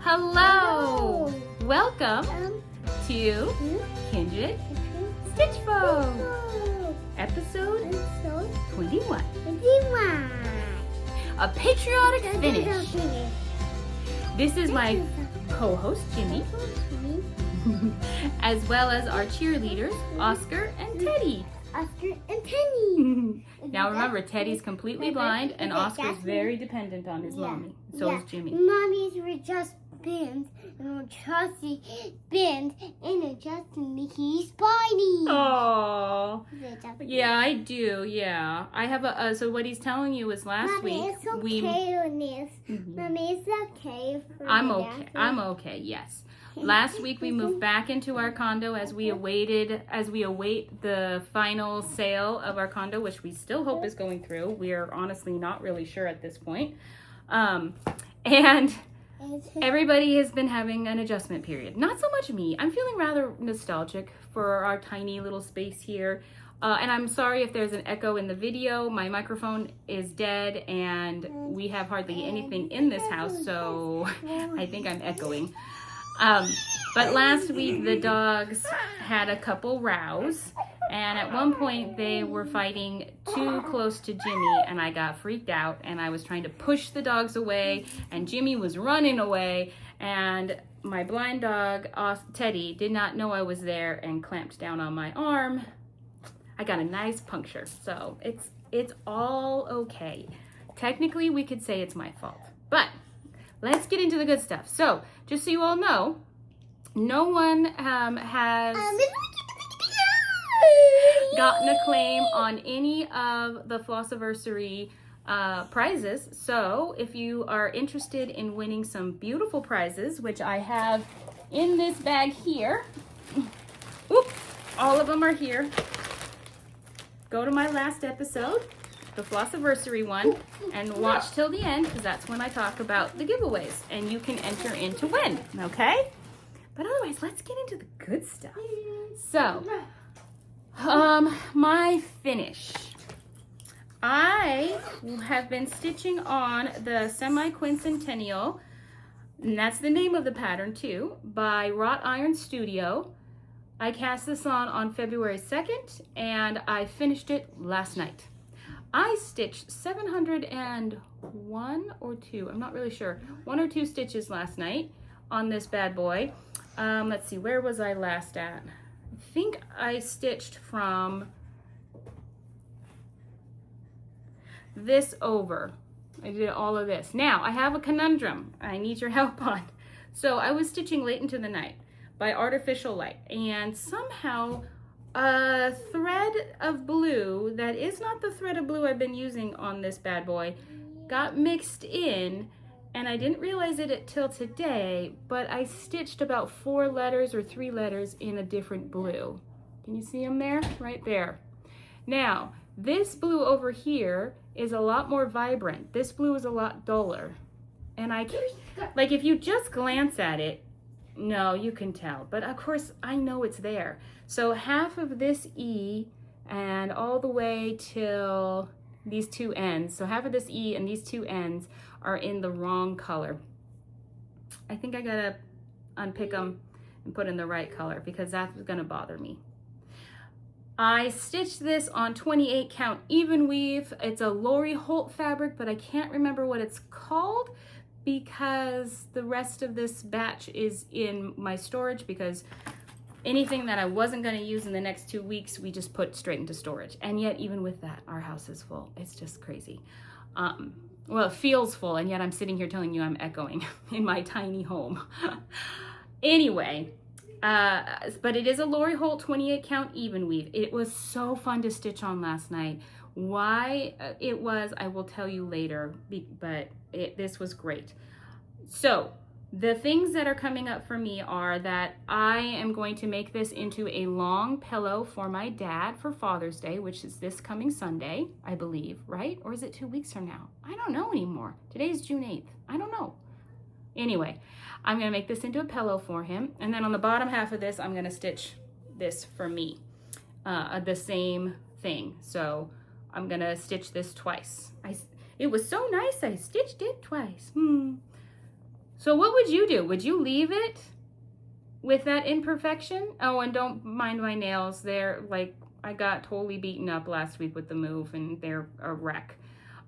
Hello! Welcome to Kindred Stitchfolk, episode 21. A patriotic finish. This is my co-host Jimmy, as well as our cheerleaders Oscar and Teddy. Now remember, Teddy's completely blind and Oscar's very dependent on his mommy. So is Jimmy. Mommy's were just bent and Chelsea bent and adjusting Mickey's body. Oh, yeah, I do. Yeah, I have a. So what he's telling you is last Mommy, week it's okay on this. Mommy, it's okay. I'm okay. I'm okay. Yes. Last week we moved back into our condo as we await the final sale of our condo, which we still hope is going through. We are honestly not really sure at this point. And everybody has been having an adjustment period. Not so much me. I'm feeling rather nostalgic for our tiny little space here. And I'm sorry if there's an echo in the video. My microphone is dead and we have hardly anything in this house, so I think I'm echoing. But last week the dogs had a couple rows, and at one point they were fighting too close to Jimmy, and I got freaked out and I was trying to push the dogs away and Jimmy was running away, and my blind dog Teddy did not know I was there and clamped down on my arm. I got a nice puncture, so it's all okay. Technically we could say it's my fault, but let's get into the good stuff. So, just so you all know, no one has gotten a claim on any of the Flosstiversary prizes. So, if you are interested in winning some beautiful prizes, which I have in this bag here, whoop, all of them are here. Go to my last episode, the Flosstiversary one, and watch till the end, because that's when I talk about the giveaways and you can enter in to win, okay? But otherwise, let's get into the good stuff. So, my finish. I have been stitching on the Semiquincentennial, and that's the name of the pattern too, by Wrought Iron Studio. I cast this on February 2nd, and I finished it last night. I stitched 701 or 2, I'm not really sure, 1 or 2 stitches last night on this bad boy. Let's see, where was I last at? I think I stitched from this over. I did all of this. Now, I have a conundrum I need your help on. So I was stitching late into the night by Artificial Light, and somehow a thread of blue that is not the thread of blue I've been using on this bad boy got mixed in, and I didn't realize it until today, but I stitched about 4 letters or 3 letters in a different blue. Can you see them there? Right there. Now, this blue over here is a lot more vibrant. This blue is a lot duller. And like if you just glance at it, no, you can tell, but of course I know it's there. So half of this E and all the way till these 2 ends, so half of this E and these 2 ends are in the wrong color. I think I gotta unpick them and put in the right color because that's gonna bother me. I stitched this on 28 count even weave. It's a Lori Holt fabric, but I can't remember what it's called, because the rest of this batch is in my storage, because anything that I wasn't going to use in the next 2 weeks, we just put straight into storage. And yet, even with that, our house is full. It's just crazy. Well, it feels full, and yet I'm sitting here telling you I'm echoing in my tiny home. Anyway, but it is a Lori Holt 28 count even weave. It was so fun to stitch on last night. Why it was, I will tell you later, but this was great. So the things that are coming up for me are that I am going to make this into a long pillow for my dad for Father's Day, which is this coming Sunday, I believe, right? Or is it 2 weeks from now? I don't know anymore. Today's June 8th. I don't know. Anyway, I'm going to make this into a pillow for him. And then on the bottom half of this, I'm going to stitch this for me. The same thing. So I'm going to stitch this twice. It was so nice I stitched it twice. So what would you do? Would you leave it with that imperfection? Oh, and don't mind my nails. They're like, I got totally beaten up last week with the move and they're a wreck.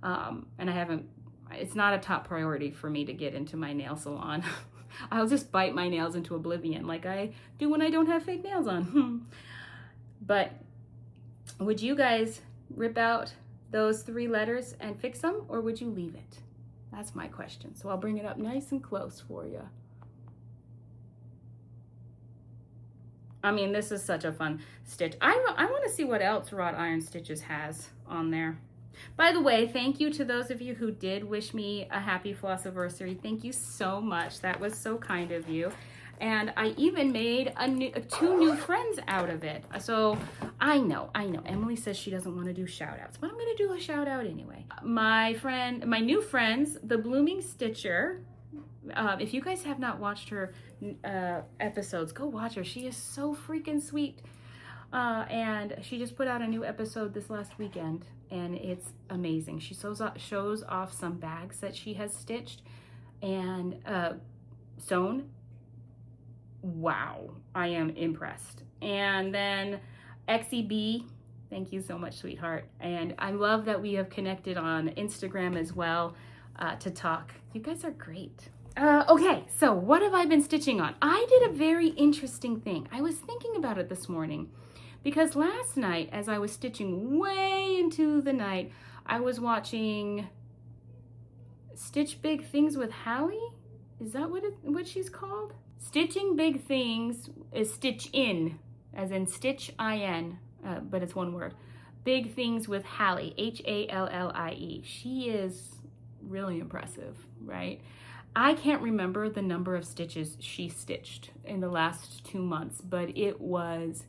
And I haven't, it's not a top priority for me to get into my nail salon. I'll just bite my nails into oblivion like I do when I don't have fake nails on. But would you guys rip out those 3 letters and fix them, or would you leave it? That's my question. So I'll bring it up nice and close for you. I mean, this is such a fun stitch. I want to see what else Wrought Iron Stitches has on there. By the way, thank you to those of you who did wish me a happy Flossiversary. Thank you so much. That was so kind of you. And I even made 2 new friends out of it. So I know. Emily says she doesn't want to do shout outs, but I'm going to do a shout out anyway. My new friends, the Blooming Stitcher. If you guys have not watched her episodes, go watch her. She is so freaking sweet. And she just put out a new episode this last weekend, and it's amazing. She shows off some bags that she has stitched and sewn. Wow, I am impressed. And then XEB, thank you so much, sweetheart. And I love that we have connected on Instagram as well to talk. You guys are great. Okay, so what have I been stitching on? I did a very interesting thing. I was thinking about it this morning because last night, as I was stitching way into the night, I was watching Stitch Big Things with Hallie. Is that what she's called? Stitching Big Things is Stitch In, as in Stitch IN, but it's one word. Big Things with Hallie, Hallie. She is really impressive, right? I can't remember the number of stitches she stitched in the last 2 months, but it was,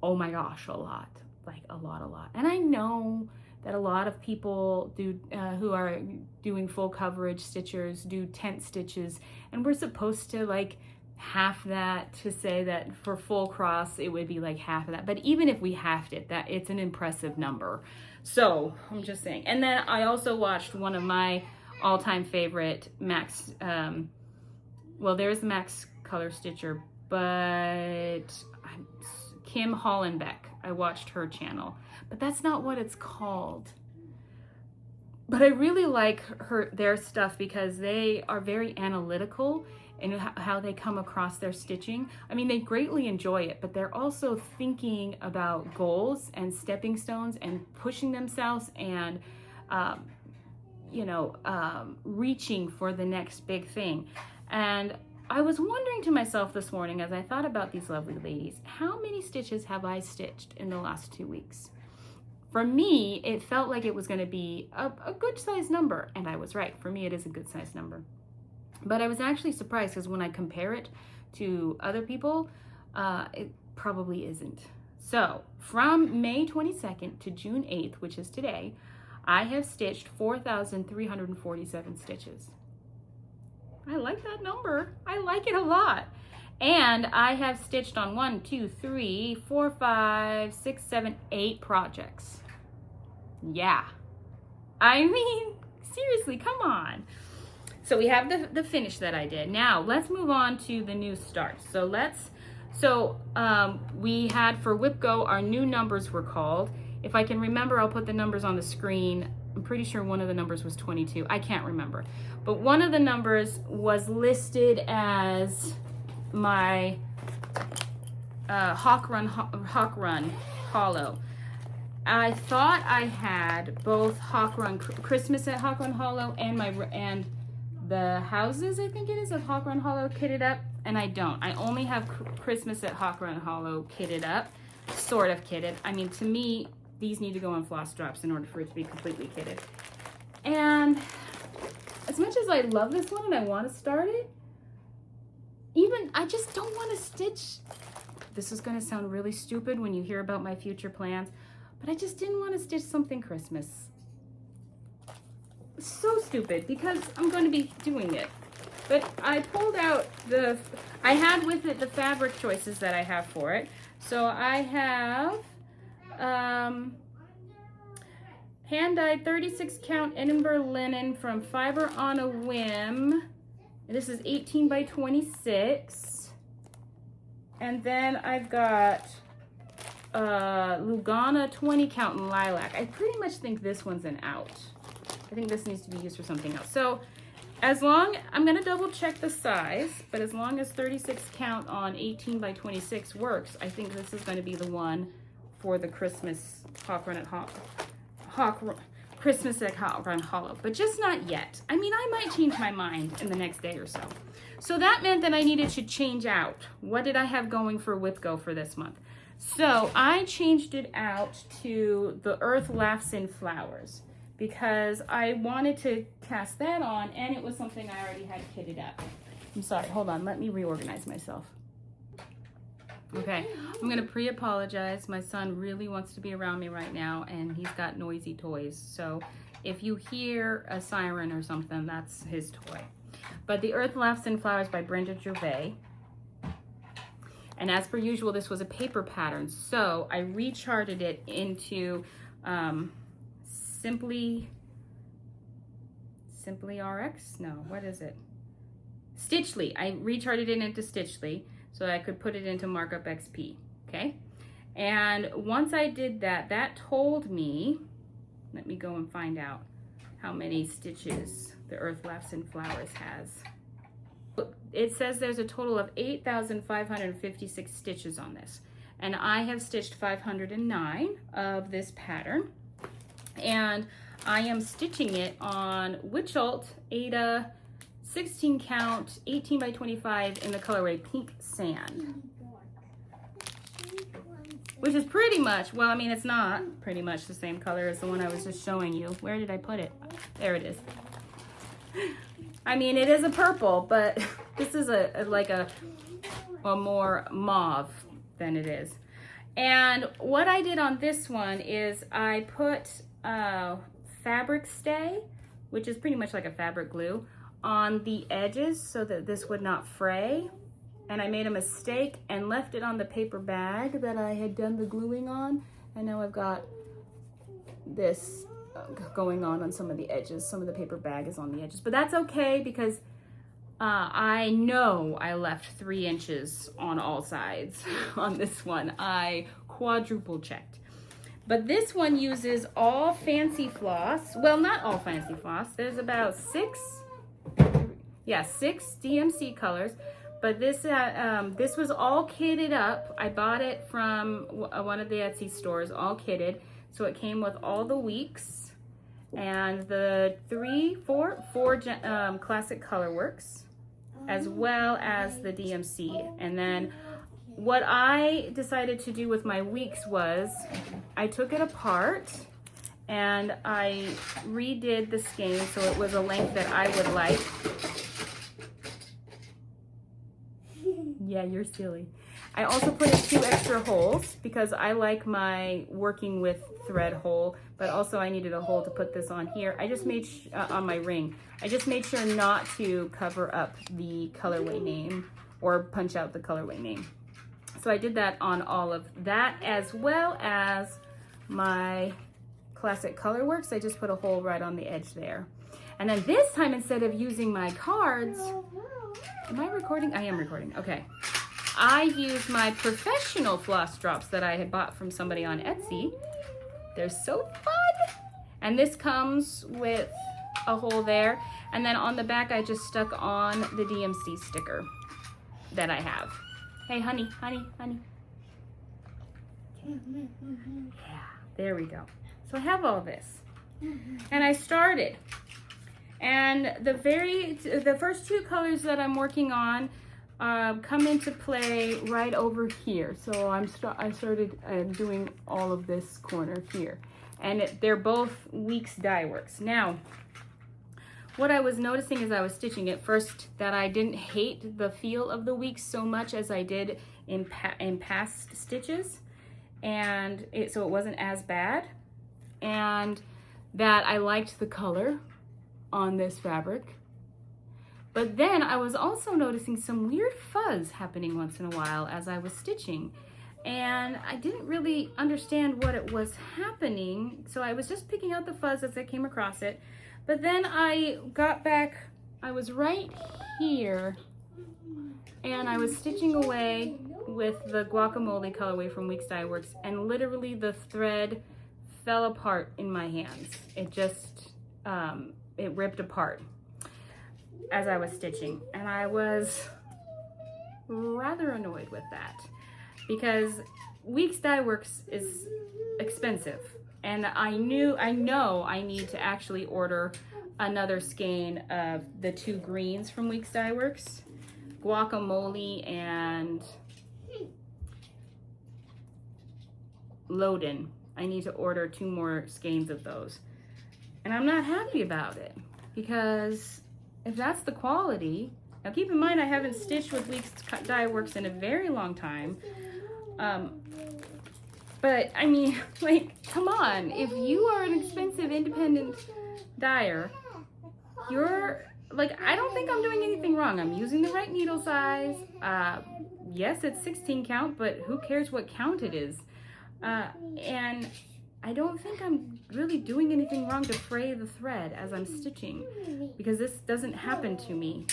oh my gosh, a lot, like a lot. And I know that a lot of people do who are doing full coverage stitchers do tent stitches, and we're supposed to like half that to say that for full cross it would be like half of that. But even if we halved it, that it's an impressive number. So I'm just saying. And then I also watched one of my all-time favorite Max, well, there's the Max Color Stitcher, but Kim Hollenbeck. I watched her channel, but that's not what it's called. But I really like their stuff because they are very analytical in how they come across their stitching. I mean, they greatly enjoy it, but they're also thinking about goals and stepping stones and pushing themselves and reaching for the next big thing. And I was wondering to myself this morning as I thought about these lovely ladies, how many stitches have I stitched in the last 2 weeks? For me, it felt like it was going to be a good size number, and I was right. For me, it is a good size number. But I was actually surprised because when I compare it to other people, it probably isn't. So from May 22nd to June 8th, which is today, I have stitched 4,347 stitches. I like that number. I like it a lot. And I have stitched on 1, 2, 3, 4, 5, 6, 7, 8 projects. Yeah. I mean, seriously, come on. So we have the finish that I did. Now let's move on to the new start. We had for WhipGo, our new numbers were called. If I can remember, I'll put the numbers on the screen. I'm pretty sure one of the numbers was 22. I can't remember. But one of the numbers was listed as my Hawk Run Hollow. I thought I had both Hawk Run Christmas at Hawk Run Hollow and the houses, I think it is, of Hawk Run Hollow kitted up, and I don't. I only have Christmas at Hawk Run Hollow kitted up, sort of kitted. I mean, to me, these need to go on floss drops in order for it to be completely kitted. And as much as I love this one and I want to start it, I just don't want to stitch. This is going to sound really stupid when you hear about my future plans, but I just didn't want to stitch something Christmas. So stupid because I'm going to be doing it. But I pulled out I had with it the fabric choices that I have for it. So I have Hand-dyed 36 count Edinburgh linen from Fiber on a Whim. This is 18 by 26. And then I've got Lugana 20 count in lilac. I pretty much think this one's an out. I think this needs to be used for something else. So as long, I'm gonna double check the size, but as long as 36 count on 18 by 26 works, I think this is gonna be the one for the Christmas Christmas egg hot run hollow, but just not yet. I mean, I might change my mind in the next day or so. So that meant that I needed to change out. What did I have going for WhipGo for this month? So I changed it out to The Earth Laughs in Flowers because I wanted to cast that on, and it was something I already had kitted up. I'm sorry, hold on, let me reorganize myself. Okay, I'm gonna pre-apologize. My son really wants to be around me right now, and he's got noisy toys. So if you hear a siren or something, that's his toy. But The Earth Laughs in Flowers by Brenda Gervais. And as per usual, this was a paper pattern. So I recharted it into Simply RX? No, what is it? Stitchly. I recharted it into Stitchly so I could put it into Markup XP, okay? And once I did that, that told me, let me go and find out how many stitches The Earth Laughs in Flowers has. It says there's a total of 8,556 stitches on this. And I have stitched 509 of this pattern. And I am stitching it on Witchalt Ada 16 count, 18 by 25 in the colorway Pink Sand. Which is pretty much, well, I mean, it's not pretty much the same color as the one I was just showing you. Where did I put it? There it is. I mean, it is a purple, but this is like a more mauve than it is. And what I did on this one is I put fabric stay, which is pretty much like a fabric glue, on the edges so that this would not fray. And I made a mistake and left it on the paper bag that I had done the gluing on. And now I've got this going on some of the edges. Some of the paper bag is on the edges, but that's okay because I know I left 3 inches on all sides on this one. I quadruple checked. But this one uses all fancy floss. Well, not all fancy floss. There's about 6 DMC colors. But this this was all kitted up. I bought it from one of the Etsy stores, all kitted. So it came with all the weeks and the four classic color works, as well as the DMC. And then what I decided to do with my weeks was I took it apart and I redid the skein so it was a length that I would like. Yeah, you're silly. I also put in 2 extra holes because I like my working with thread hole, but also I needed a hole to put this on here. I just made, on my ring, I just made sure not to cover up the colorway name or punch out the colorway name. So I did that on all of that, as well as my classic colorworks. I just put a hole right on the edge there. And then this time, instead of using my cards, am I recording? I am recording, okay. I used my professional floss drops that I had bought from somebody on Etsy. They're so fun. And this comes with a hole there. And then on the back, I just stuck on the DMC sticker that I have. Hey, honey, honey, honey. Yeah, there we go. So I have all this. And I started. And the first 2 colors that I'm working on come into play right over here. So I started doing all of this corner here. And they're both Weeks dye works. Now, what I was noticing as I was stitching it first, that I didn't hate the feel of the Weeks so much as I did in past stitches. And so it wasn't as bad. And that I liked the color on this fabric. But then I was also noticing some weird fuzz happening once in a while as I was stitching. and I didn't really understand what it was happening. So I was just picking out the fuzz as I came across it. But then I got back, I was right here, and I was stitching away with the guacamole colorway from Weeks Dye Works, and literally the thread fell apart in my hands. It just, it ripped apart as I was stitching, and I was rather annoyed with that because Weeks Dye Works is expensive, and I know I need to actually order another skein of the 2 greens from Weeks Dye Works, guacamole and Loden. I need to order 2 more skeins of those, and I'm not happy about it because if that's the quality, now keep in mind I haven't stitched with Weeks Dye Works in a very long time, but I mean, like, come on, if you are an expensive independent dyer, you're like, I don't think I'm doing anything wrong. I'm using the right needle size. Yes, it's 16 count, but who cares what count it is? And I don't think I'm really doing anything wrong to fray the thread as I'm stitching, because this doesn't happen to me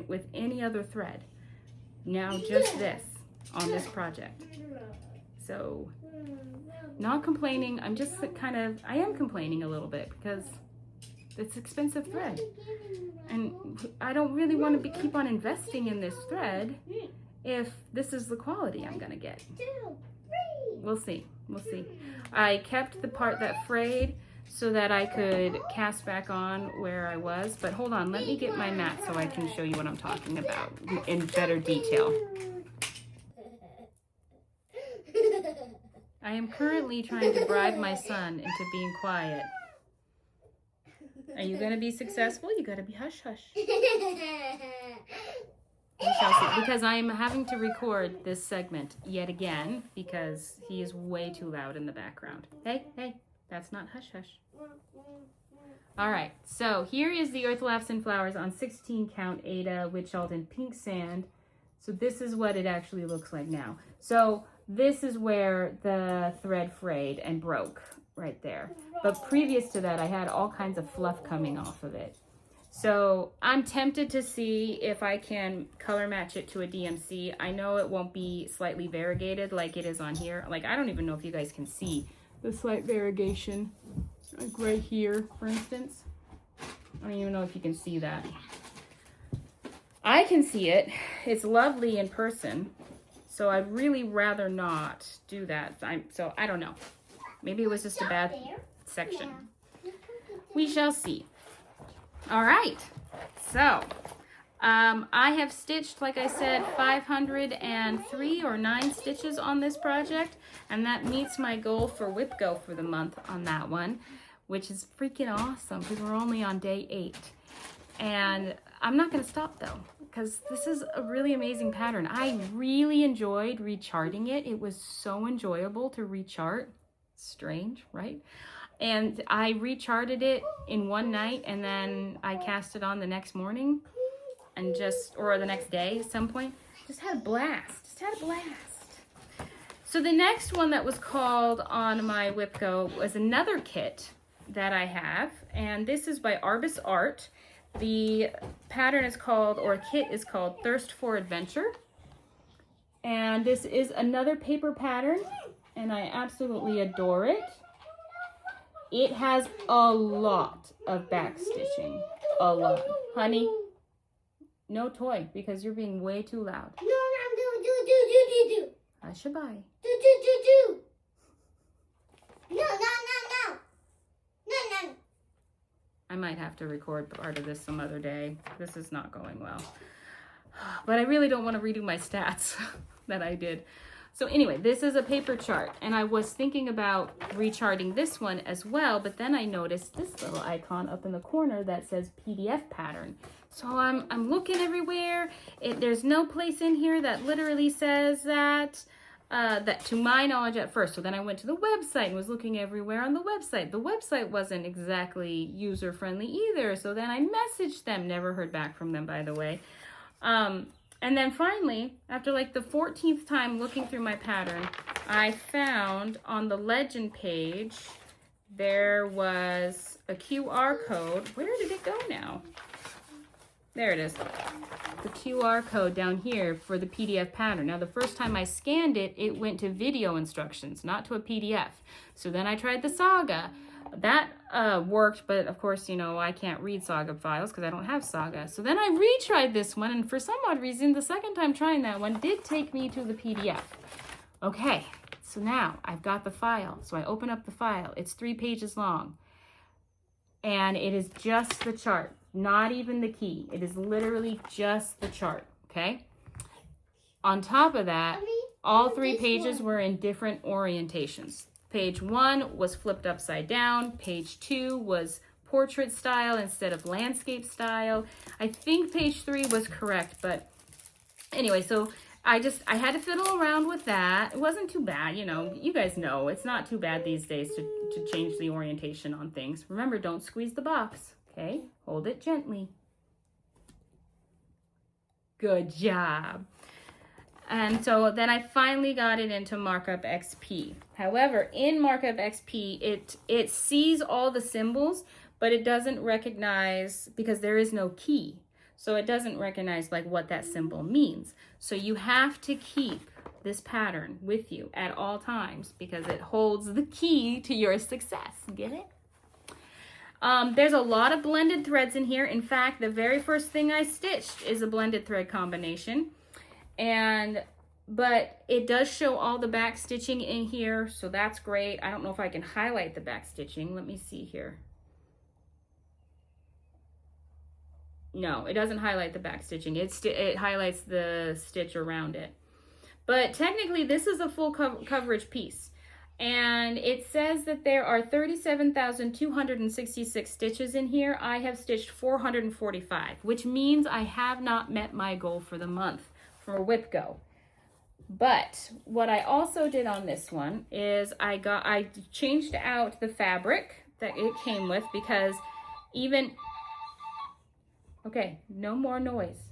with any other thread. Now just this on this project. So not complaining, I'm just kind of, I am complaining a little bit because it's expensive thread. And I don't really want to keep on investing in this thread if this is the quality I'm gonna get. We'll see, we'll see. I kept the part that frayed so that I could cast back on where I was, but hold on, let me get my mat so I can show you what I'm talking about in better detail. I am currently trying to bribe my son into being quiet. Are you gonna be successful? You gotta be hush hush. We shall see, because I am having to record this segment yet again because he is way too loud in the background. Hey, hey, that's not hush hush. All right, so here is the Earth Laughs and Flowers on 16 count Ada Witchold in pink sand. So this is what it actually looks like now. So this is where the thread frayed and broke right there. But previous to that, I had all kinds of fluff coming off of it. So I'm tempted to see if I can color match it to a DMC. I know it won't be slightly variegated like it is on here. Like, I don't even know if you guys can see the slight variegation, like right here, for instance. I don't even know if you can see that. I can see it. It's lovely in person. So I'd really rather not do that. So I don't know. Maybe it was just a bad section. We shall see. All right. So I have stitched, like I said, 503 or 9 stitches on this project. And that meets my goal for WhipGo for the month on that one, which is freaking awesome because we're only on day 8. And I'm not going to stop though, because this is a really amazing pattern. I really enjoyed recharting it. It was so enjoyable to rechart. Strange, right? And I recharted it in one night, and then I cast it on the next morning, and or the next day at some point. Just had a blast. So the next one that was called on my WhipGo was another kit that I have, and this is by Arbus Art. The pattern is called, or kit is called, Thirst for Adventure. And this is another paper pattern, and I absolutely adore it. It has a lot of back stitching. A lot. Honey, no toy, because you're being way too loud. No, I'm do. Hushaby. Do. No. I might have to record part of this some other day. This is not going well. But I really don't want to redo my stats that I did. So anyway, this is a paper chart, and I was thinking about recharting this one as well, but then I noticed this little icon up in the corner that says PDF pattern. So I'm looking everywhere. There's no place in here that literally says that, to my knowledge at first. So then I went to the website and was looking everywhere on the website. The website wasn't exactly user-friendly either. So then I messaged them, never heard back from them, by the way. And And then finally, after like the 14th time looking through my pattern, I found on the legend page, there was a QR code. Where did it go now? There it is. The QR code down here for the PDF pattern. Now, the first time I scanned it, it went to video instructions, not to a PDF. So then I tried the Saga. That worked, but of course, you know, I can't read Saga files because I don't have Saga. So then I retried this one, and for some odd reason, the second time trying that one did take me to the PDF. Okay, so now I've got the file. So I open up the file. It's 3 pages long, and it is just the chart, not even the key. It is literally just the chart, okay? On top of that, all 3 pages were in different orientations. Page 1 was flipped upside down. Page 2 was portrait style instead of landscape style. I think page 3 was correct, but anyway, so I had to fiddle around with that. It wasn't too bad, you know. You guys know it's not too bad these days to change the orientation on things. Remember, don't squeeze the box, okay? Hold it gently. Good job. And so then I finally got it into Markup XP. However, in Markup XP, it sees all the symbols, but it doesn't recognize, because there is no key. So it doesn't recognize like what that symbol means. So you have to keep this pattern with you at all times because it holds the key to your success. Get it? There's a lot of blended threads in here. In fact, the very first thing I stitched is a blended thread combination. But it does show all the back stitching in here, so that's great. I don't know if I can highlight the back stitching. Let me see here. No, it doesn't highlight the back stitching. It highlights the stitch around it. But technically, this is a full coverage piece. And it says that there are 37,266 stitches in here. I have stitched 445, which means I have not met my goal for the month for WhipGo. But what I also did on this one is I changed out the fabric that it came with because okay, no more noise.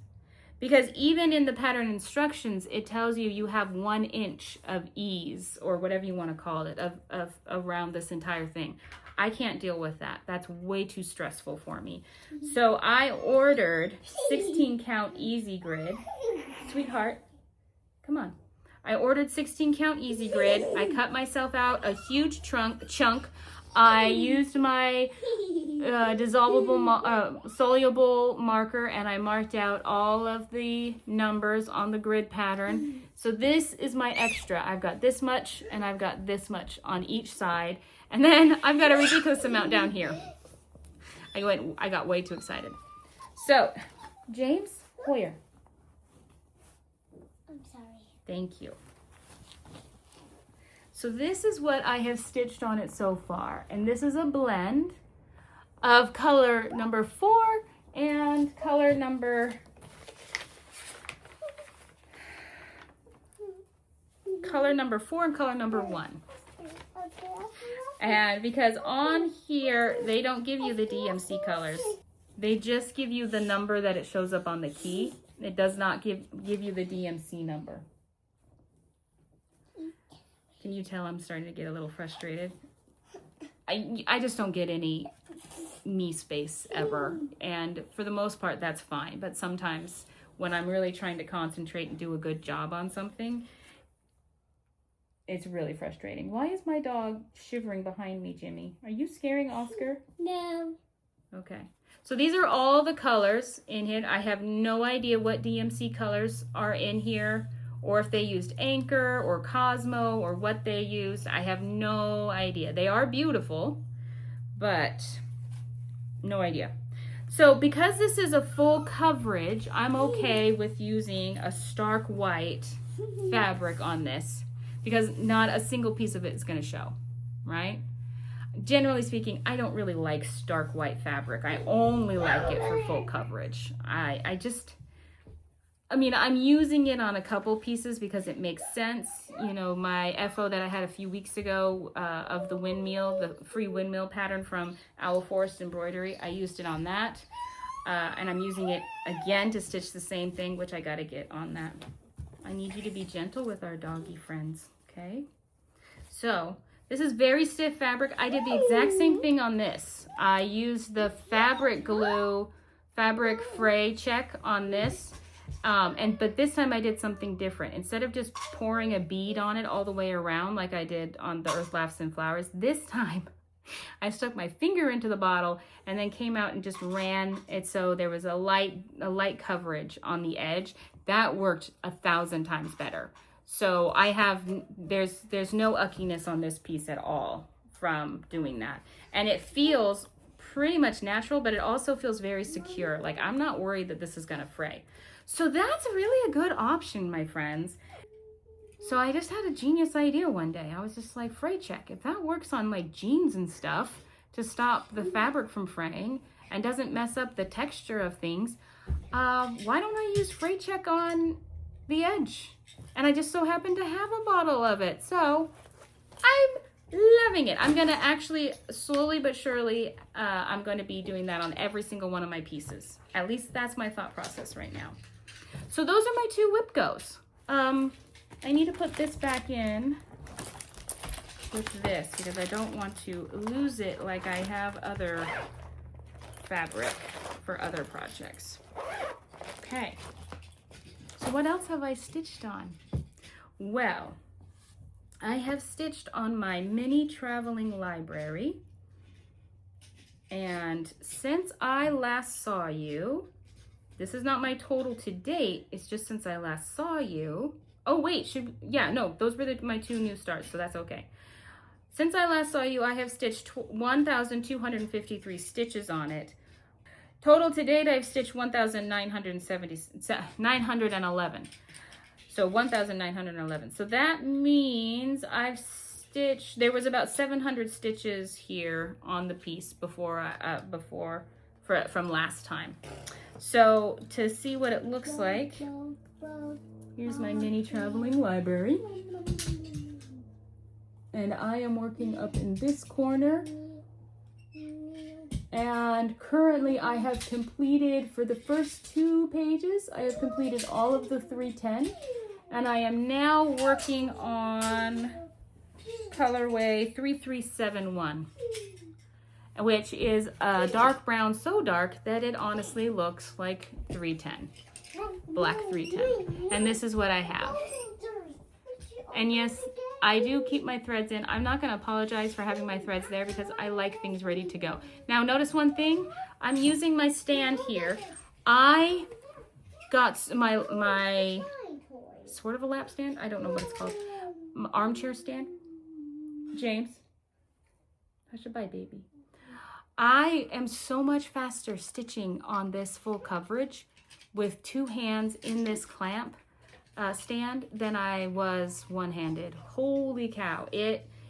Because even in the pattern instructions, it tells you have 1 inch of ease, or whatever you want to call it, of around this entire thing. I can't deal with that. That's way too stressful for me. So I ordered 16 count easy grid. Sweetheart, come on. I ordered 16 count easy grid. I cut myself out a huge chunk. I used my dissolvable, soluble marker, and I marked out all of the numbers on the grid pattern. So this is my extra. I've got this much, and I've got this much on each side. And then I've got a ridiculous amount down here. I got way too excited. So, James Hoyer. I'm sorry. Thank you. So this is what I have stitched on it so far. And this is a blend of color number 4 and color number... color number 4 and color number 1. And because on here, they don't give you the DMC colors. They just give you the number that it shows up on the key. It does not give you the DMC number. Can you tell I'm starting to get a little frustrated? I just don't get any me space ever. And for the most part, that's fine. But sometimes when I'm really trying to concentrate and do a good job on something, it's really frustrating. Why is my dog shivering behind me, Jimmy? Are you scaring Oscar? No. Okay. So these are all the colors in here. I have no idea what DMC colors are in here, or if they used Anchor or Cosmo or what they used. I have no idea. They are beautiful, but no idea. So because this is a full coverage, I'm okay with using a stark white fabric on this because not a single piece of it is going to show, right? Generally speaking, I don't really like stark white fabric. I only like it for full coverage. I mean, I'm using it on a couple pieces because it makes sense. You know, my FO that I had a few weeks ago of the windmill, the free windmill pattern from Owl Forest Embroidery, I used it on that. and I'm using it again to stitch the same thing, which I gotta get on that. I need you to be gentle with our doggy friends, okay? So this is very stiff fabric. I did the exact same thing on this. I used the fabric glue, fabric fray check on this. But this time I did something different. Instead of just pouring a bead on it all the way around like I did on the Earth Laughs and Flowers, this time I stuck my finger into the bottle and then came out and just ran it so there was a light coverage on the edge. That worked 1,000 times better. So I have, there's no uckiness on this piece at all from doing that. And it feels pretty much natural, but it also feels very secure. Like I'm not worried that this is gonna fray. So that's really a good option, my friends. So I just had a genius idea one day. I was just like, fray check. If that works on like jeans and stuff to stop the fabric from fraying and doesn't mess up the texture of things, why don't I use fray check on the edge? And I just so happen to have a bottle of it. So I'm loving it. I'm gonna actually slowly but surely, I'm gonna be doing that on every single one of my pieces. At least that's my thought process right now. So those are my 2 WhipGos. I need to put this back in with this because I don't want to lose it like I have other fabric for other projects. Okay. So what else have I stitched on? Well, I have stitched on my mini traveling library. And since I last saw you, this is not my total to date, it's just since I last saw you. Oh wait, those were my 2 new starts, so that's okay. Since I last saw you, I have stitched 1,253 stitches on it. Total to date, I've stitched 911. So 1,911. So that means I've stitched, there was about 700 stitches here on the piece from last time. So to see what it looks like, here's my mini traveling library. And I am working up in this corner. And currently I have completed, for the first 2 pages, I have completed all of the 310. And I am now working on colorway 3371, which is a dark brown, so dark that it honestly looks like 310, black 310. And this is what I have. And yes, I do keep my threads in. I'm not gonna apologize for having my threads there because I like things ready to go. Now notice one thing, I'm using my stand here. I got my sort of a lap stand, I don't know what it's called, armchair stand. James, hush a bye, baby. I am so much faster stitching on this full coverage with 2 hands in this clamp stand than I was one-handed. Holy cow.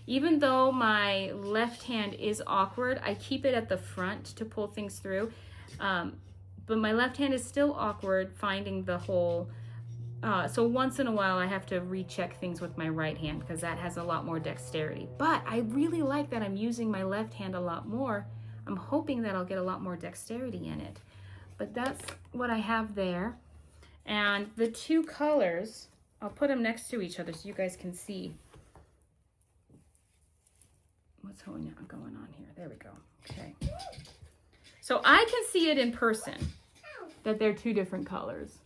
Even though my left hand is awkward, I keep it at the front to pull things through. But my left hand is still awkward finding the hole. So once in a while I have to recheck things with my right hand because that has a lot more dexterity. But I really like that I'm using my left hand a lot more. I'm hoping that I'll get a lot more dexterity in it. But that's what I have there. And the 2 colors, I'll put them next to each other so you guys can see what's going on here. There we go. Okay. So I can see it in person that they're 2 different colors,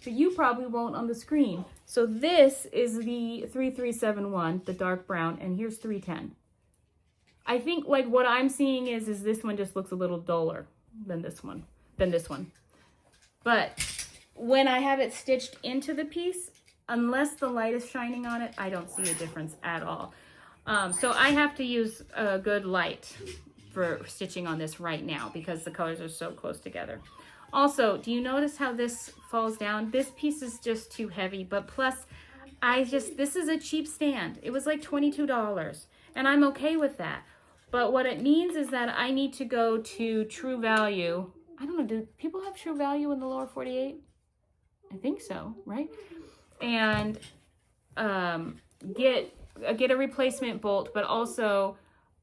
but you probably won't on the screen. So this is the 3371, the dark brown, and here's 310. I think like what I'm seeing is this one just looks a little duller than this one. But when I have it stitched into the piece, unless the light is shining on it, I don't see a difference at all. So I have to use a good light for stitching on this right now because the colors are so close together. Also, do you notice how this falls down? This piece is just too heavy, but plus this is a cheap stand. It was like $22 and I'm okay with that. But what it means is that I need to go to True Value. I don't know, do people have True Value in the lower 48? I think so, right? And get a replacement bolt, but also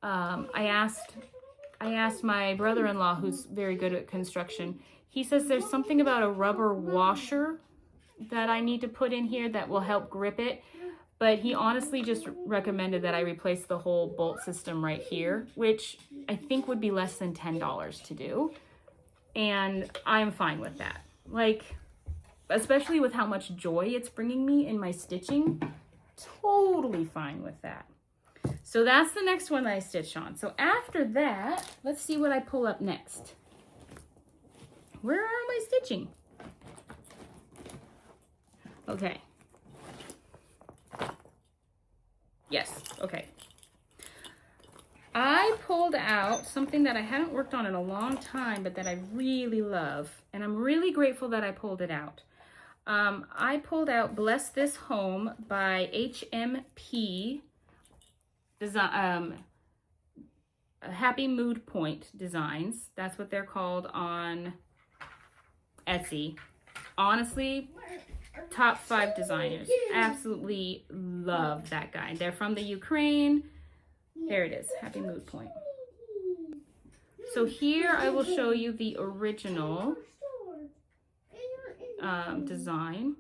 I I asked my brother-in-law, who's very good at construction. He says there's something about a rubber washer that I need to put in here that will help grip it. But he honestly just recommended that I replace the whole bolt system right here, which I think would be less than $10 to do. And I'm fine with that. Like, especially with how much joy it's bringing me in my stitching, totally fine with that. So that's the next one that I stitch on. So after that, let's see what I pull up next. Where am I stitching? Okay. Yes, okay. I pulled out something that I hadn't worked on in a long time, but that I really love, and I'm really grateful that I pulled it out. I pulled out Bless This Home by HMP Design, Happy Mood Point Designs. That's what they're called on Etsy. Honestly, top 5 designers. Absolutely love that guy. They're from the Ukraine. There it is, Happy Mood Point. So here I will show you the original design.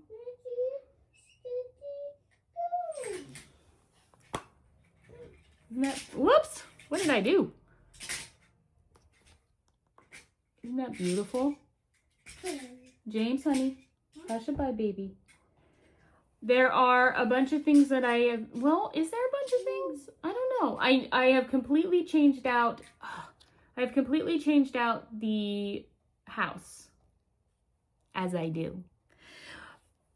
Isn't that, whoops, what did I do? Isn't that beautiful? James, honey, hush it, bye, baby. There are a bunch of things that I have, well, is there a bunch of things? I don't know. I have completely changed out, the house, as I do.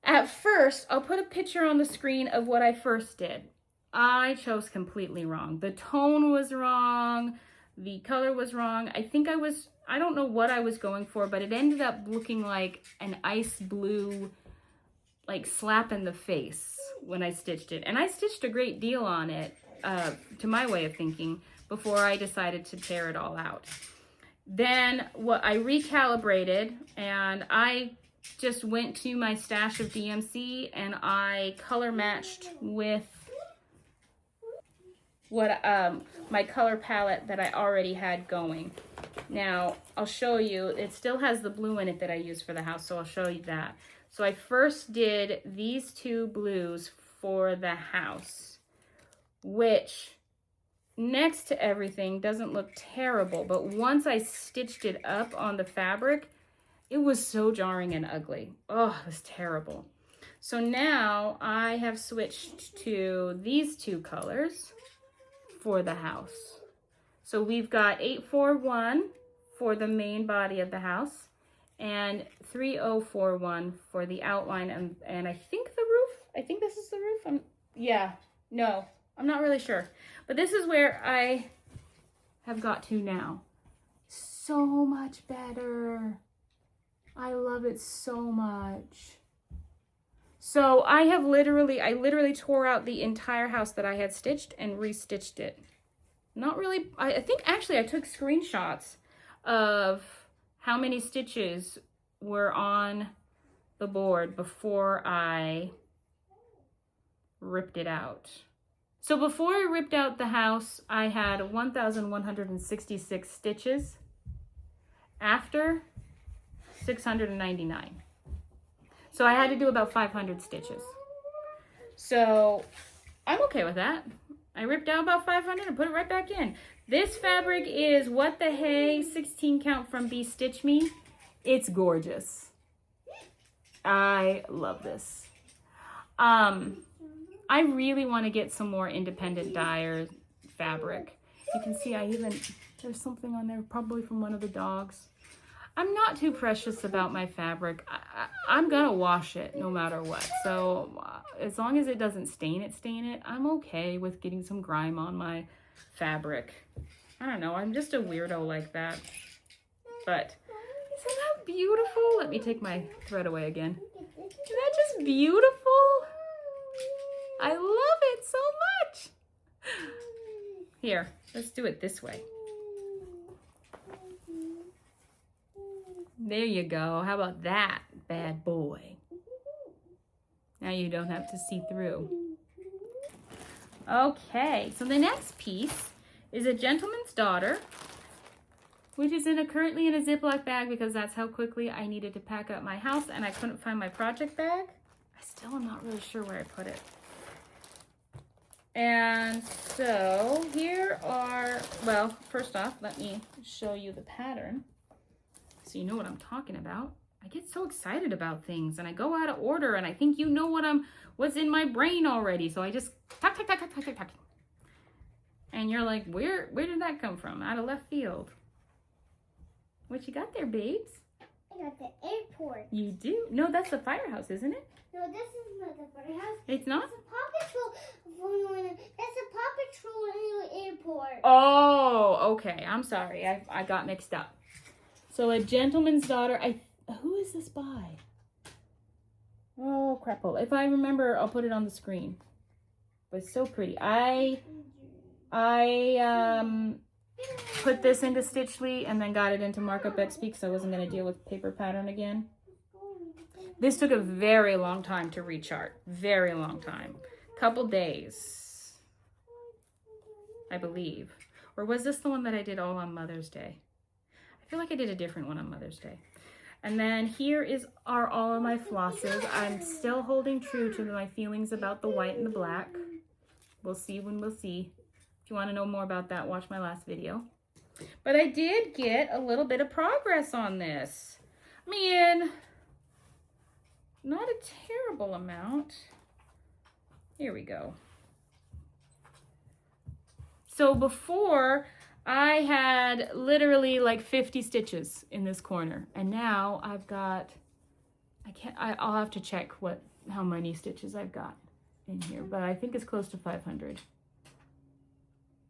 At first, I'll put a picture on the screen of what I first did. I chose completely wrong. The tone was wrong. The color was wrong. I don't know what I was going for, but it ended up looking like an ice blue, like slap in the face when I stitched it. And I stitched a great deal on it, to my way of thinking, before I decided to tear it all out. Then what I recalibrated, and I just went to my stash of DMC and I color matched with what my color palette that I already had going. Now I'll show you, it still has the blue in it that I used for the house, so I'll show you that. So I first did these 2 blues for the house, which next to everything doesn't look terrible, but once I stitched it up on the fabric, it was so jarring and ugly. Oh, it was terrible. So now I have switched to these 2 colors for the house. So we've got 841 for the main body of the house and 3041 for the outline and I think the roof. I think this is the roof. I'm not really sure. But this is where I have got to now. So much better. I love it so much. So I literally tore out the entire house that I had stitched and restitched it. Not really, I think actually I took screenshots of how many stitches were on the board before I ripped it out. So before I ripped out the house, I had 1,166 stitches. After, 699. So I had to do about 500 stitches. So I'm okay with that. I ripped out about 500 and put it right back in. This fabric is What the Hay 16 count from Be Stitch Me. It's gorgeous. I love this. I really want to get some more independent dyer fabric. You can see there's something on there probably from one of the dogs. I'm not too precious about my fabric. I'm gonna wash it no matter what. So as long as it doesn't stain it, I'm okay with getting some grime on my fabric. I don't know, I'm just a weirdo like that. But isn't that beautiful? Let me take my thread away again. Isn't that just beautiful? I love it so much. Here, let's do it this way. There you go. How about that, bad boy? Now you don't have to see through. Okay, so the next piece is A Gentleman's Daughter which is currently in a Ziploc bag because that's how quickly I needed to pack up my house and I couldn't find my project bag. I still am not really sure where I put it. And so here are, well, first off, let me show you the pattern so you know what I'm talking about. I get so excited about things and I go out of order and I think you know what's in my brain already. So I just talk. And you're like, where did that come from? Out of left field. What you got there, babes? I got the airport. You do? No, that's the firehouse, isn't it? No, this is not the firehouse. It's not? That's a Paw Patrol. That's a Paw Patrol in the airport. Oh, okay. I'm sorry. I got mixed up. So A Gentleman's Daughter. Who is this by? Oh, crap. If I remember, I'll put it on the screen. But it's so pretty. I put this into Stitchly and then got it into Markup XP because I wasn't going to deal with paper pattern again. This took a very long time to rechart. Very long time. Couple days, I believe. Or was this the one that I did all on Mother's Day? I feel like I did a different one on Mother's Day. And then here are all of my flosses. I'm still holding true to my feelings about the white and the black. We'll see when we'll see. If you want to know more about that, watch my last video. But I did get a little bit of progress on this. I mean, not a terrible amount. Here we go. So before, I had literally like 50 stitches in this corner. And now I've got, I'll have to check how many stitches I've got in here. But I think it's close to 500.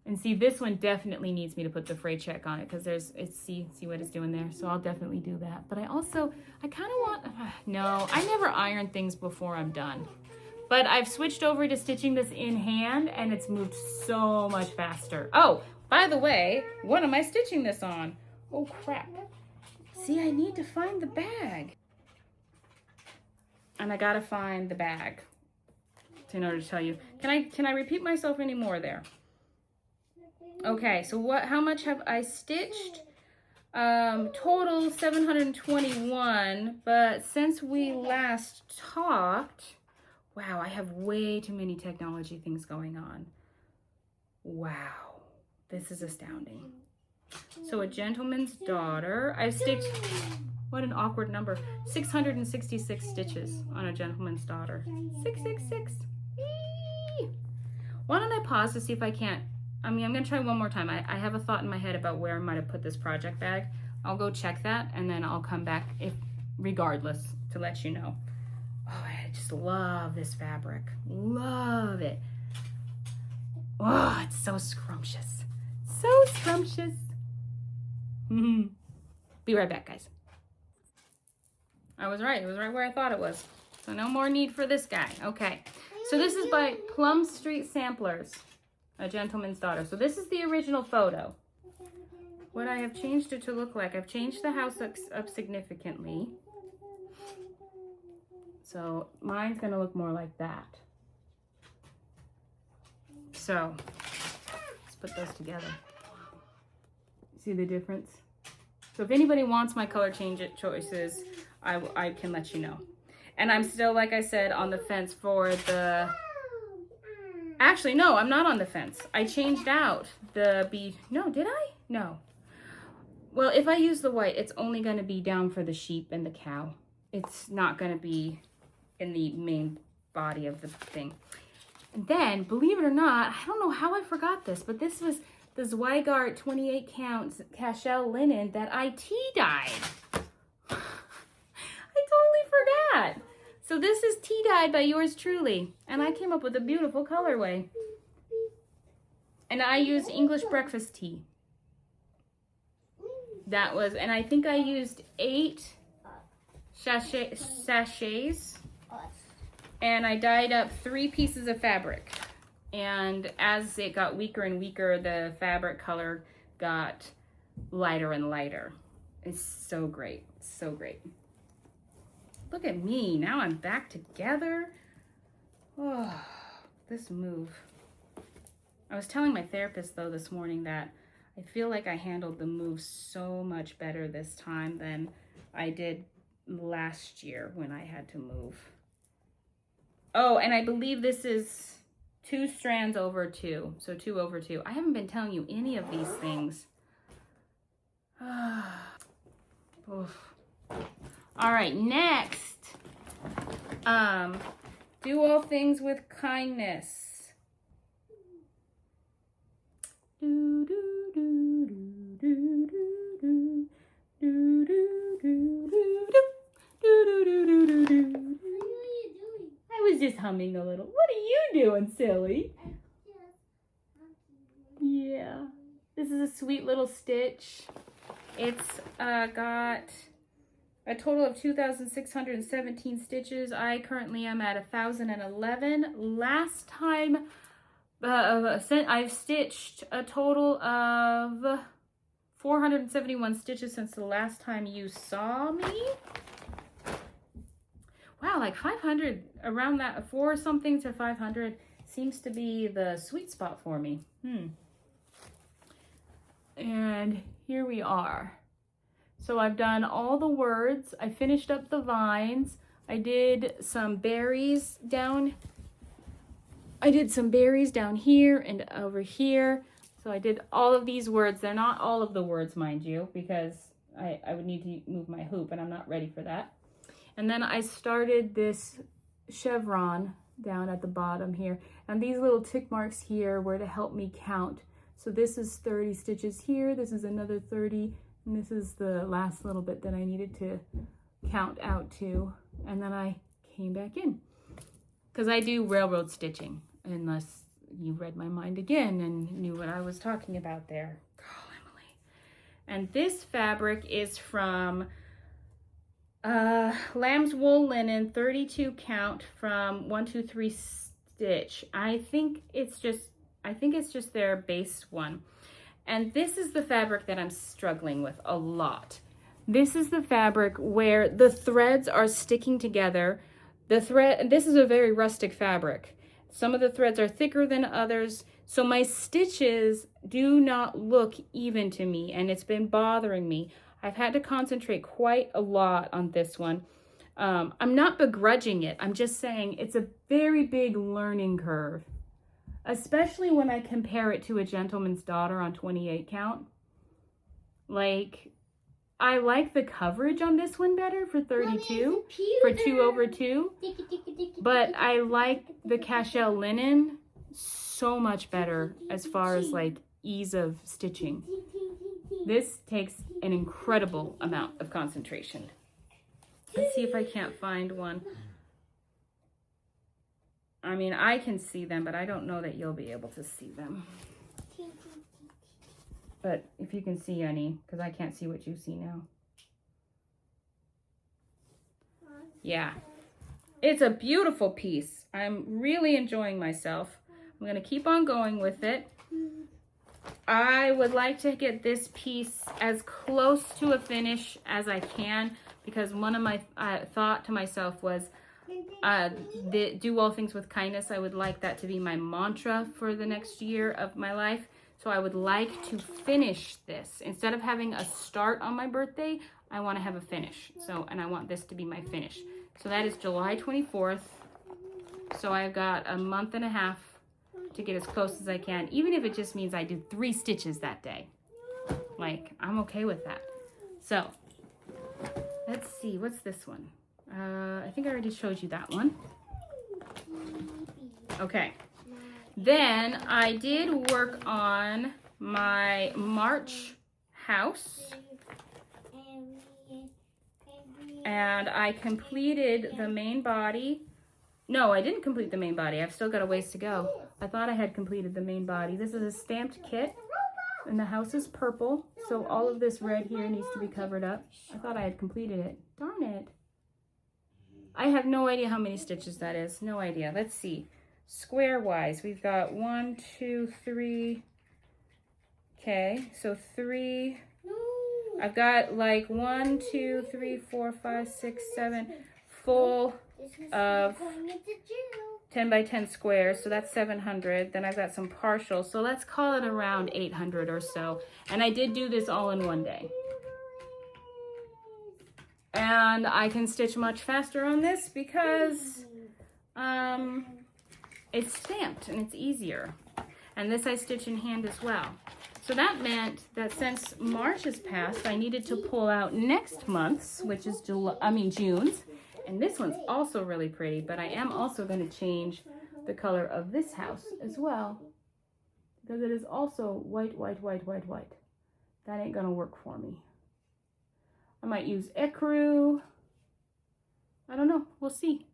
And see, this one definitely needs me to put the fray check on it because see what it's doing there. So I'll definitely do that. But I kind of want, no, I never iron things before I'm done. But I've switched over to stitching this in hand and it's moved so much faster. Oh, by the way, what am I stitching this on? Oh, crap. See, I need to find the bag. And I gotta find the bag in order to tell you. Can I repeat myself anymore there? Okay, so how much have I stitched? Total 721, but since we last talked, wow, I have way too many technology things going on. Wow, this is astounding. So A Gentleman's Daughter, I've stitched, what an awkward number, 666 stitches on A Gentleman's Daughter. 666. Eee! Why don't I pause to see if I can't, I'm gonna try one more time. I have a thought in my head about where I might have put this project bag. I'll go check that and then I'll come back regardless to let you know. Oh, I just love this fabric. Love it. Oh, it's so scrumptious. So scrumptious. Be right back, guys. I was right. It was right where I thought it was. So no more need for this guy. Okay. So this is by Plum Street Samplers. A Gentleman's Daughter. So this is the original photo. What I have changed it to look like, I've changed the house up significantly. So mine's gonna look more like that. So let's put those together. See the difference? So if anybody wants my color choices, I can let you know. And I'm still, like I said, on the fence for the... Actually, no, I'm not on the fence. I changed out the no, did I? No. Well, if I use the white, it's only going to be down for the sheep and the cow. It's not going to be in the main body of the thing. And then, believe it or not, I don't know how I forgot this, but this was the Zweigart 28 count cashel linen that I tea-dyed. I totally forgot. So this is tea-dyed by yours truly. And I came up with a beautiful colorway. And I used English breakfast tea. That was, and I think I used 8 sachets. And I dyed up 3 pieces of fabric. And as it got weaker and weaker, the fabric color got lighter and lighter. It's so great, so great. Look at me, now I'm back together. Oh, this move. I was telling my therapist though this morning that I feel like I handled the move so much better this time than I did last year when I had to move. Oh, and I believe this is 2 strands over 2. So 2 over 2. I haven't been telling you any of these things. Oof. All right, next. Do all things with kindness. Do, do, do, do, do, do, do, do, do, do, do, do, do, do, do. What are you doing? I was just humming a little. What are you doing, silly? Yeah. This is a sweet little stitch. It's got a total of 2,617 stitches. I currently am at 1,011. Last time I've stitched a total of 471 stitches since the last time you saw me. Wow, like 500, around that 4 something to 500 seems to be the sweet spot for me. And here we are. So I've done all the words. I finished up the vines. I did some berries down. I did some berries down here and over here. So I did all of these words. They're not all of the words, mind you, because I would need to move my hoop and I'm not ready for that. And then I started this chevron down at the bottom here. And these little tick marks here were to help me count. So this is 30 stitches here. This is another 30. And this is the last little bit that I needed to count out to. And then I came back in. Because I do railroad stitching, unless you read my mind again and knew what I was talking about there. Girl, Emily. And this fabric is from lamb's wool linen, 32 count from 123 stitch. I think it's just their base one. And this is the fabric that I'm struggling with a lot. This is the fabric where the threads are sticking together. This is a very rustic fabric. Some of the threads are thicker than others. So my stitches do not look even to me, and it's been bothering me. I've had to concentrate quite a lot on this one. I'm not begrudging it. I'm just saying it's a very big learning curve, especially when I compare it to a gentleman's daughter on 28 count. Like, I like the coverage on this one better for 32, for 2 over 2, but I like the cashel linen so much better as far as like ease of stitching. This takes an incredible amount of concentration. Let's see if I can't find one. I mean, I can see them, but I don't know that you'll be able to see them. But if you can see any, because I can't see what you see now. Yeah, it's a beautiful piece. I'm really enjoying myself. I'm going to keep on going with it. I would like to get this piece as close to a finish as I can, because one of my thought to myself was do all things with kindness. I would like that to be my mantra for the next year of my life. So I would like to finish this. Instead of having a start on my birthday, I want to have a finish. And I want this to be my finish. So that is July 24th. So I've got a month and a half to get as close as I can, even if it just means I do 3 stitches that day. Like, I'm okay with that. So let's see, what's this one? I think I already showed you that one. Okay. Then I did work on my March house. And I completed the main body. No, I didn't complete the main body. I've still got a ways to go. I thought I had completed the main body. This is a stamped kit. And the house is purple. So all of this red here needs to be covered up. I thought I had completed it. Darn it. I have no idea how many stitches that is. No idea. Let's see. Square wise, we've got 1, 2, 3. Okay, so 3. I've got like 1, 2, 3, 4, 5, 6, 7 full of 10 by 10 squares, so that's 700. Then I've got some partials, so let's call it around 800 or so. And I did do this all in one day. And I can stitch much faster on this because it's stamped and it's easier. And this I stitch in hand as well. So that meant that since March has passed, I needed to pull out next month's, which is June's. And this one's also really pretty, but I am also going to change the color of this house as well, because it is also white, white, white, white, white. That ain't going to work for me. I might use ecru. I don't know. We'll see.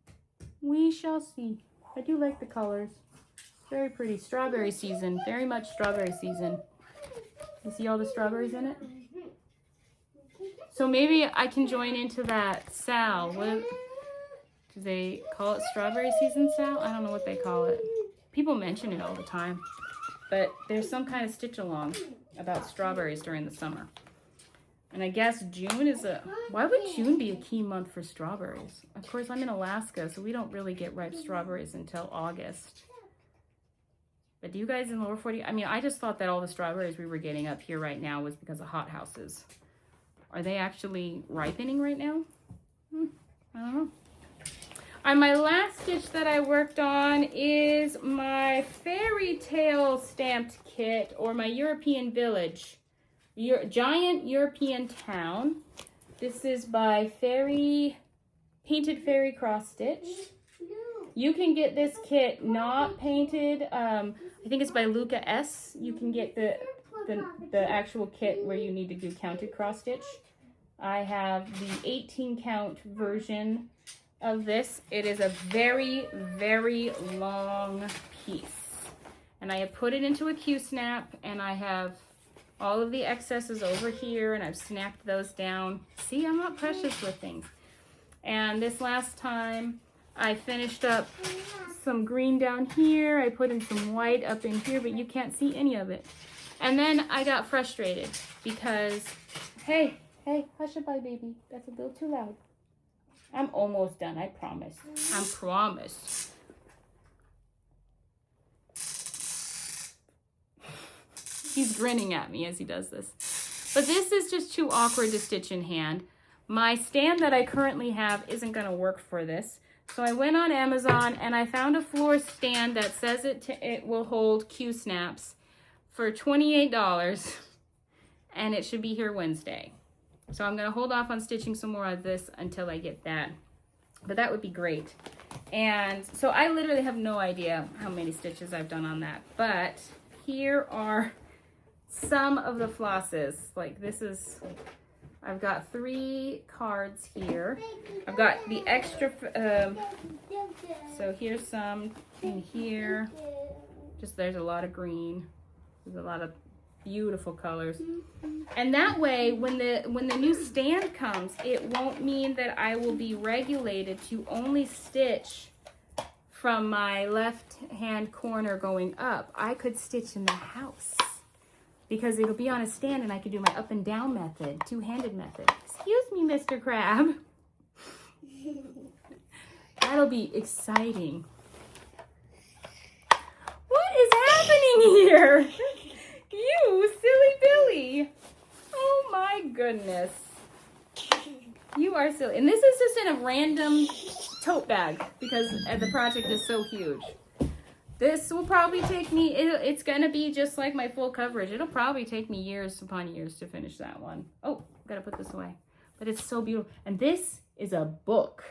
We shall see. I do like the colors. Very pretty. Strawberry season. Very much strawberry season. You see all the strawberries in it? So maybe I can join into that Sal. What do they call it? Strawberry season Sal? I don't know what they call it. People mention it all the time. But there's some kind of stitch along about strawberries during the summer. And I guess June is why would June be a key month for strawberries? Of course, I'm in Alaska, so we don't really get ripe strawberries until August. But do you guys in lower 40? I mean, I just thought that all the strawberries we were getting up here right now was because of hothouses. Are they actually ripening right now? I don't know. And my last stitch that I worked on is my fairy tale stamped kit, or my European village. Giant European town. This is by Painted Fairy Cross Stitch. You can get this kit not painted. I think it's by Luca S. You can get the actual kit where you need to do counted cross stitch. I have the 18 count version of this. It is a very, very long piece. And I have put it into a Q-snap, and I have all of the excesses over here, and I've snapped those down. See, I'm not precious with things. And this last time, I finished up some green down here. I put in some white up in here, but you can't see any of it. And then I got frustrated because, hey, hush-a-bye, baby. That's a little too loud. I'm almost done, I promise. I promise. He's grinning at me as he does this. But this is just too awkward to stitch in hand. My stand that I currently have isn't going to work for this. So I went on Amazon and I found a floor stand that says it will hold Q-snaps for $28. And it should be here Wednesday. So I'm going to hold off on stitching some more of this until I get that. But that would be great. And so I literally have no idea how many stitches I've done on that. But here are some of the flosses. Like this is, I've got 3 cards here. I've got the extra, so here's some in here. Just there's a lot of green. There's a lot of beautiful colors. And that way, when the new stand comes, it won't mean that I will be regulated to only stitch from my left hand corner going up. I could stitch in the house because it'll be on a stand and I could do my up and down method, two-handed method. Excuse me, Mr. Crab. That'll be exciting. What is happening here? You silly Billy. Oh my goodness. You are silly. And this is just in a random tote bag because the project is so huge. This will probably take me, it's going to be just like my full coverage. It'll probably take me years upon years to finish that one. Oh, got to put this away. But it's so beautiful. And this is a book.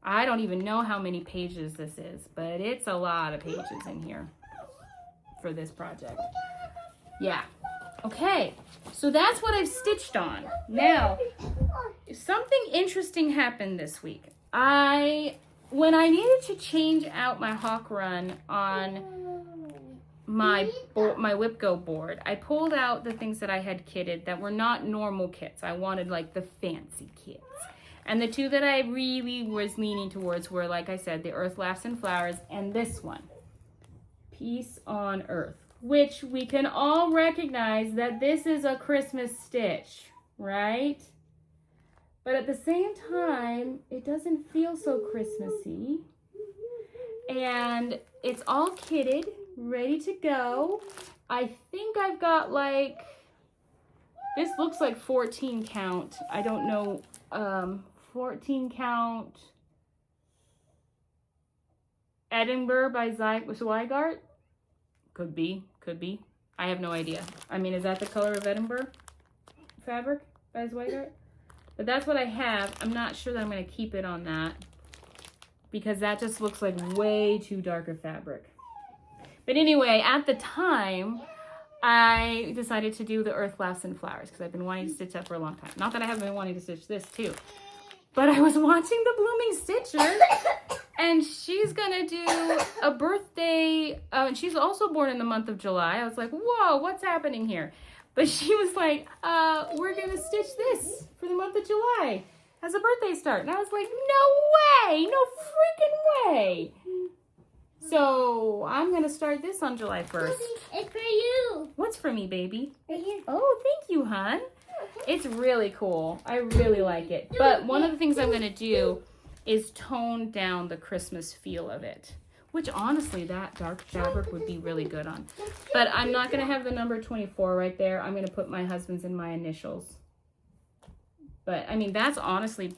I don't even know how many pages this is, but it's a lot of pages in here for this project. Yeah. Okay. So that's what I've stitched on. Now, something interesting happened this week. When I needed to change out my hawk run on my WhipGo board, I pulled out the things that I had kitted that were not normal kits. I wanted like the fancy kits. And the 2 that I really was leaning towards were, like I said, the Earth Laughs and Flowers and this one, Peace on Earth, which we can all recognize that this is a Christmas stitch, right? But at the same time, it doesn't feel so Christmassy. And it's all kitted, ready to go. I think I've got like, this looks like 14 count. I don't know, 14 count Edinburgh by Zweigart. Could be. I have no idea. I mean, is that the color of Edinburgh fabric by Zweigart? But that's what I have. I'm not sure that I'm going to keep it on that because that just looks like way too dark a fabric. But anyway, at the time, I decided to do the Earth Laughs and Flowers because I've been wanting to stitch that for a long time. Not that I haven't been wanting to stitch this too. But I was watching the Blooming Stitcher and she's gonna do a birthday, and she's also born in the month of July. I was like, whoa, what's happening here? But she was like, we're gonna stitch this for the month of July as a birthday start. And I was like, no way, no freaking way. So I'm gonna start this on July 1st. It's for you. What's for me, baby? Right here. Oh, thank you, hon. It's really cool. I really like it. But one of the things I'm gonna do is tone down the Christmas feel of it, which honestly that dark fabric would be really good on. But I'm not gonna have the number 24 right there. I'm gonna put my husband's and my initials. But I mean, that's honestly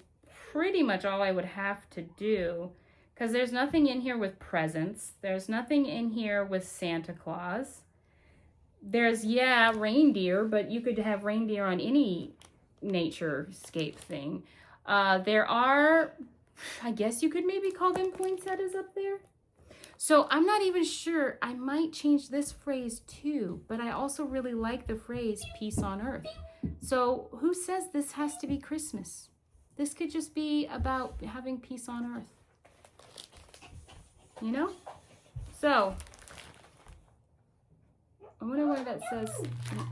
pretty much all I would have to do because there's nothing in here with presents. There's nothing in here with Santa Claus. There's, yeah, reindeer, but you could have reindeer on any naturescape thing. There are, I guess you could maybe call them poinsettias up there. So I'm not even sure. I might change this phrase too, but I also really like the phrase peace on earth. So who says this has to be Christmas? This could just be about having peace on earth. You know? So I wonder why that says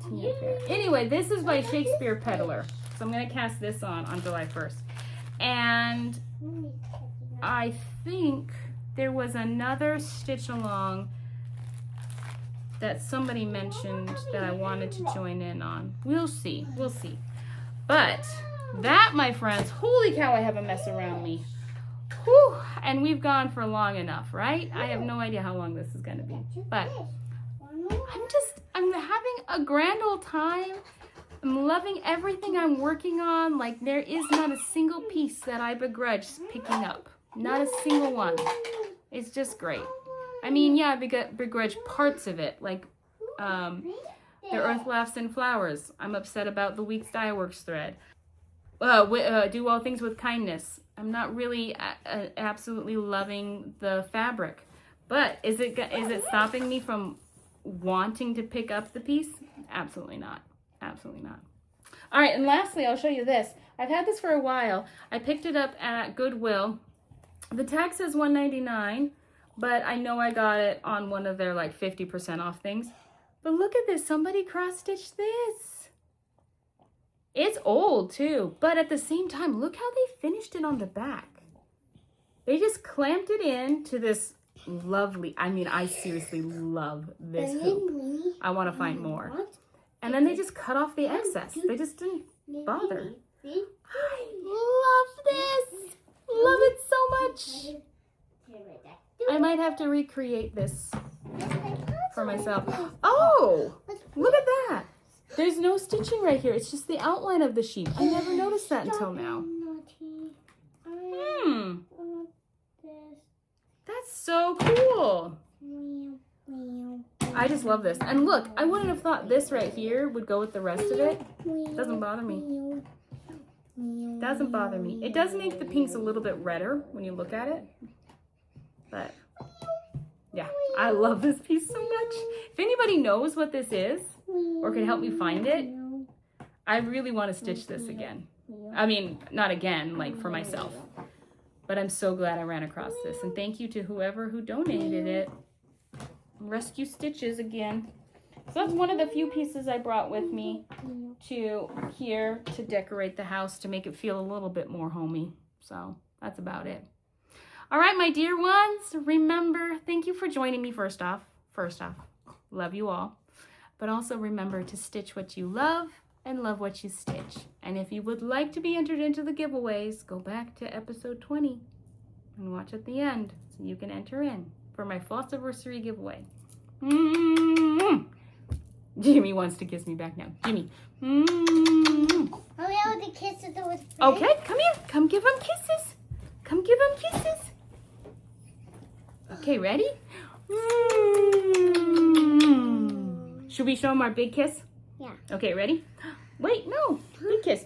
18 up there. Anyway, this is by Shakespeare Peddler. So I'm going to cast this on July 1st. And I think there was another stitch along that somebody mentioned that I wanted to join in on. We'll see. We'll see. But that, my friends, holy cow, I have a mess around me. Whew. And we've gone for long enough, right? I have no idea how long this is going to be. But I'm having a grand old time. I'm loving everything I'm working on. Like, there is not a single piece that I begrudge picking up. Not a single one. It's just great. I mean, yeah, I begrudge parts of it. Like, the Earth Laughs and Flowers. I'm upset about the Week's Dye Works thread. Do All Things with Kindness. I'm not really absolutely loving the fabric. But is it stopping me from wanting to pick up the piece? Absolutely not. Absolutely not. All right, and lastly, I'll show you this. I've had this for a while. I picked it up at Goodwill. The tag says $1.99, but I know I got it on one of their like 50% off things. But look at this. Somebody cross-stitched this. It's old too, but at the same time, look how they finished it on the back. They just clamped it in to this lovely, I mean, I seriously love this hoop. I want to find more. And then they just cut off the excess. They just didn't bother. I love this. Love it so much. I might have to recreate this for myself. Oh, look at that. There's no stitching right here. It's just the outline of the sheep. I never noticed that until now. That's so cool. I just love this. And look, I wouldn't have thought this right here would go with the rest of it. Doesn't bother me. Doesn't bother me. It does make the pinks a little bit redder when you look at it. But yeah, I love this piece so much. If anybody knows what this is or can help me find it, I really want to stitch this again. I mean, not again, like for myself. But I'm so glad I ran across this. And thank you to whoever who donated it. Rescue Stitches again. So that's one of the few pieces I brought with me to here to decorate the house to make it feel a little bit more homey. So that's about it. All right, my dear ones, remember, thank you for joining me first off. Love you all. But also remember to stitch what you love and love what you stitch. And if you would like to be entered into the giveaways, go back to episode 20 and watch at the end so you can enter in for my Flossiversary giveaway. Jimmy wants to kiss me back now. Jimmy. Are we able to kiss with friends? Okay, come here. Come give him kisses. Come give him kisses. Okay, ready? Should we show him our big kiss? Yeah. Okay, ready? Wait, no. Big kiss.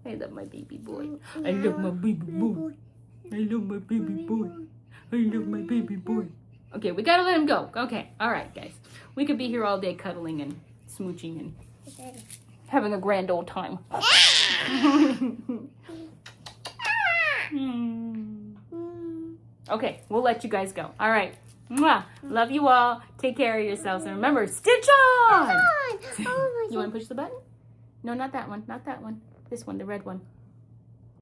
I love my baby boy. I love my baby boy. I love my baby boy. I love my baby boy. Okay, we gotta let him go. Okay, all right, guys. We could be here all day cuddling and smooching and having a grand old time. Okay, we'll let you guys go. All right. Mwah. Love you all. Take care of yourselves. And remember, stitch on! Oh my You want to push the button? No, not that one. Not that one. This one, the red one.